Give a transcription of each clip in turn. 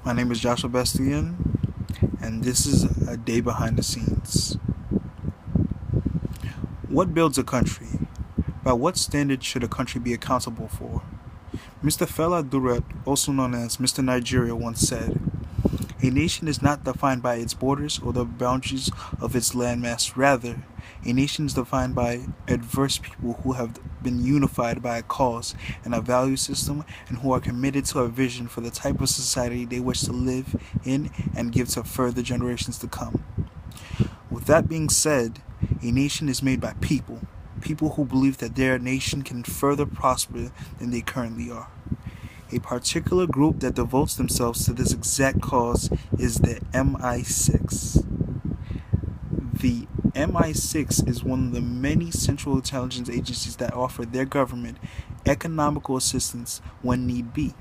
My name is Joshua Bastian, and this is a day behind the scenes. What builds a country? By what standard should a country be accountable for? Mr. Fela Duret, also known as Mr. Nigeria, once said, "A nation is not defined by its borders or the boundaries of its landmass. Rather, a nation is defined by diverse people who have been unified by a cause and a value system and who are committed to a vision for the type of society they wish to live in and give to further generations to come." With that being said, a nation is made by people who believe that their nation can further prosper than they currently are. A particular group that devotes themselves to this exact cause is the MI6. The MI6 is one of the many central intelligence agencies that offer their government economical assistance when need be.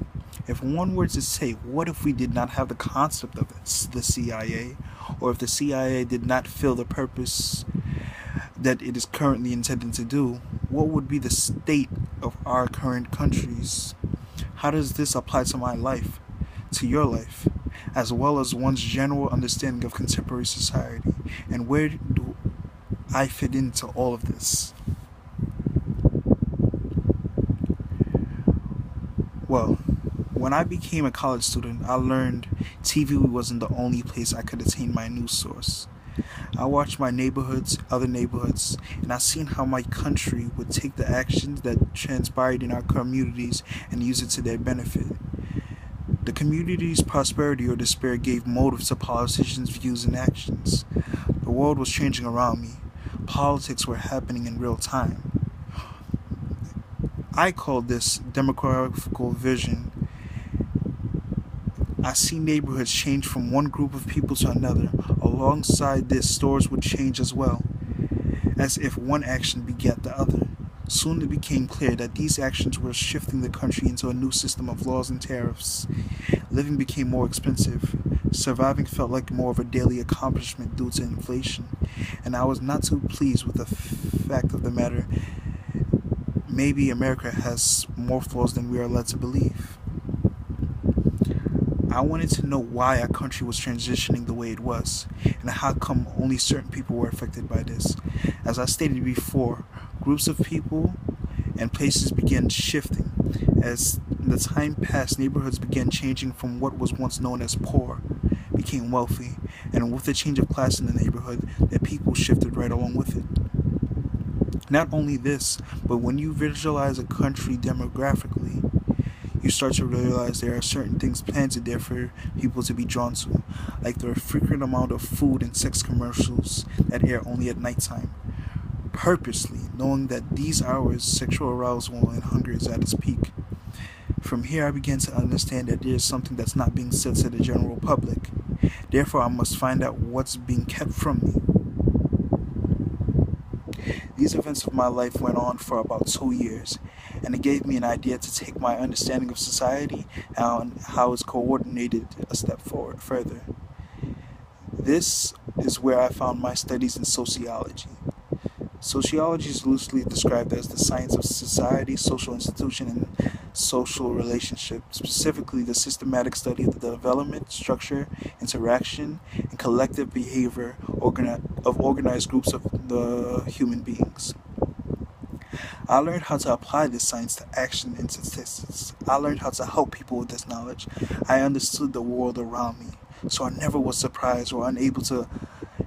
If one were to say, what if we did not have the concept of the CIA, or if the CIA did not fill the purpose that it is currently intended to do, what would be the state of our current countries? How does this apply to my life, to your life, as well as one's general understanding of contemporary society? And where do I fit into all of this? Well, when I became a college student, I learned TV wasn't the only place I could attain my news source. I watched my neighborhoods, other neighborhoods, and I seen how my country would take the actions that transpired in our communities and use it to their benefit. The community's prosperity or despair gave motives to politicians' views and actions. The world was changing around me. Politics were happening in real time. I call this demographical vision. I see neighborhoods change from one group of people to another. Alongside this, stores would change as well, as if one action begat the other. Soon it became clear that these actions were shifting the country into a new system of laws and tariffs. Living became more expensive. Surviving felt like more of a daily accomplishment due to inflation. And I was not too pleased with the fact of the matter. Maybe America has more flaws than we are led to believe. I wanted to know why our country was transitioning the way it was, and how come only certain people were affected by this. As I stated before, groups of people and places began shifting. As the time passed, neighborhoods began changing from what was once known as poor, became wealthy, and with the change of class in the neighborhood, the people shifted right along with it. Not only this, but when you visualize a country demographically, you start to realize there are certain things planted there for people to be drawn to, like the frequent amount of food and sex commercials that air only at nighttime. Purposely, knowing that these hours sexual arousal and hunger is at its peak. From here I began to understand that there is something that's not being said to the general public. Therefore I must find out what's being kept from me. These events of my life went on for about 2 years, and it gave me an idea to take my understanding of society and how it's coordinated a step forward further. This is where I found my studies in sociology. Sociology is loosely described as the science of society, social institution, and social relationships, specifically the systematic study of the development, structure, interaction, and collective behavior of organized groups of the human beings. I learned how to apply this science to action and statistics. I learned how to help people with this knowledge. I understood the world around me, so I never was surprised or unable to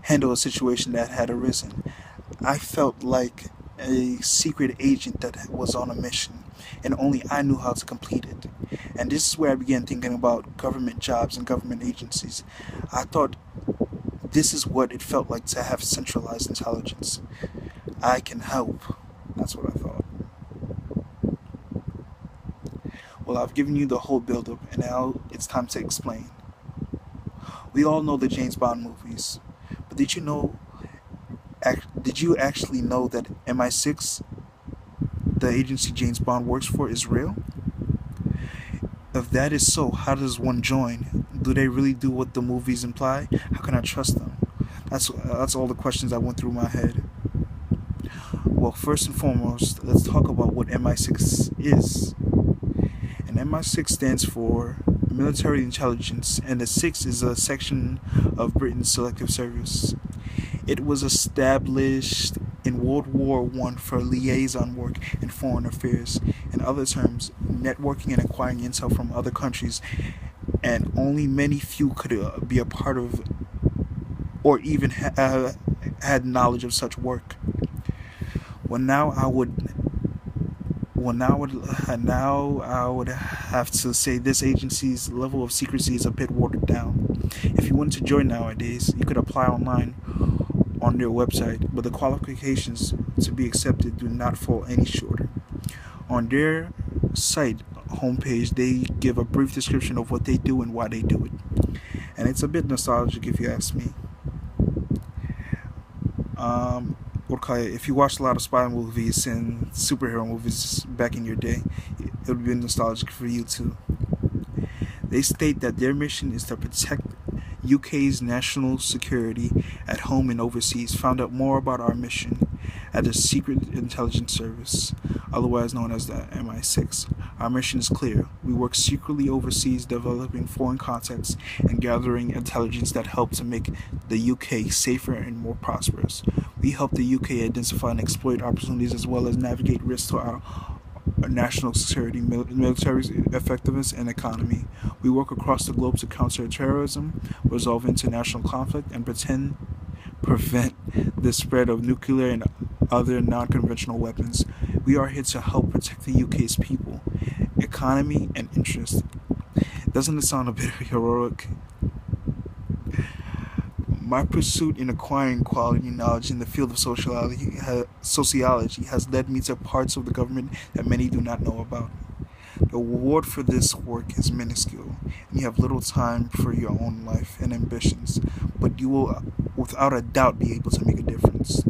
handle a situation that had arisen. I felt like a secret agent that was on a mission, and only I knew how to complete it. And this is where I began thinking about government jobs and government agencies. I thought this is what it felt like to have centralized intelligence. I can help. That's what I thought. Well, I've given you the whole build-up, and now it's time to explain. We all know the James Bond movies, but did you actually know that MI6, the agency James Bond works for, is real? If that is so, how does one join? Do they really do what the movies imply? How can I trust them? That's all the questions that went through my head. Well, first and foremost, let's talk about what MI6 is. And MI6 stands for military intelligence, and the sixth is a section of Britain's Selective Service. It was established in World War I for liaison work in foreign affairs. In other terms, networking and acquiring intel from other countries, and only many few could be a part of or even had knowledge of such work. Now I would have to say this agency's level of secrecy is a bit watered down. If you want to join nowadays, you could apply online on their website, but the qualifications to be accepted do not fall any shorter. On their site homepage, they give a brief description of what they do and why they do it, and it's a bit nostalgic if you ask me. If you watched a lot of spy movies and superhero movies back in your day, it would be nostalgic for you too. They state that their mission is to protect UK's national security at home and overseas. Found out more about our mission at the Secret Intelligence Service, otherwise known as the MI6. Our mission is clear. We work secretly overseas, developing foreign contacts and gathering intelligence that help to make the UK safer and more prosperous. We help the UK identify and exploit opportunities as well as navigate risks to our national security, military effectiveness, and economy. We work across the globe to counter terrorism, resolve international conflict, and prevent the spread of nuclear and other non-conventional weapons. We are here to help protect the UK's people, economy, and interests. Doesn't it sound a bit heroic? My pursuit in acquiring quality knowledge in the field of sociology has led me to parts of the government that many do not know about. The reward for this work is minuscule, and you have little time for your own life and ambitions, but you will without a doubt be able to make a difference.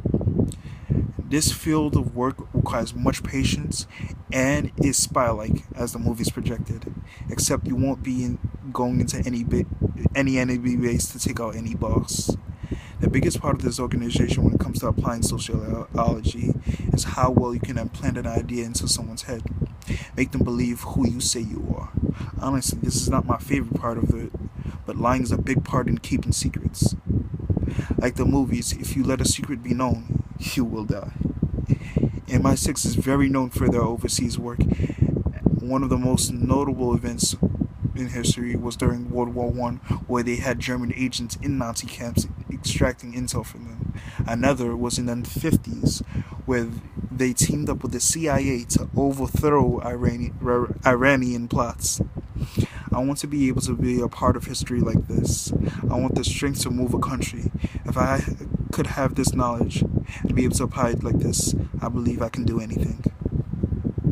This field of work requires much patience and is spy-like, as the movie's projected, except you won't be going into any enemy base to take out any boss. The biggest part of this organization when it comes to applying sociology is how well you can implant an idea into someone's head. Make them believe who you say you are. Honestly, this is not my favorite part of it, but lying is a big part in keeping secrets. Like the movies, if you let a secret be known, you will die. MI6 is very known for their overseas work. One of the most notable events in history was during World War I, where they had German agents in Nazi camps extracting intel from them. Another was in the 50s, where they teamed up with the CIA to overthrow Iranian plots. I want to be able to be a part of history like this. I want the strength to move a country. If I could have this knowledge and be able to apply it like this, I believe I can do anything.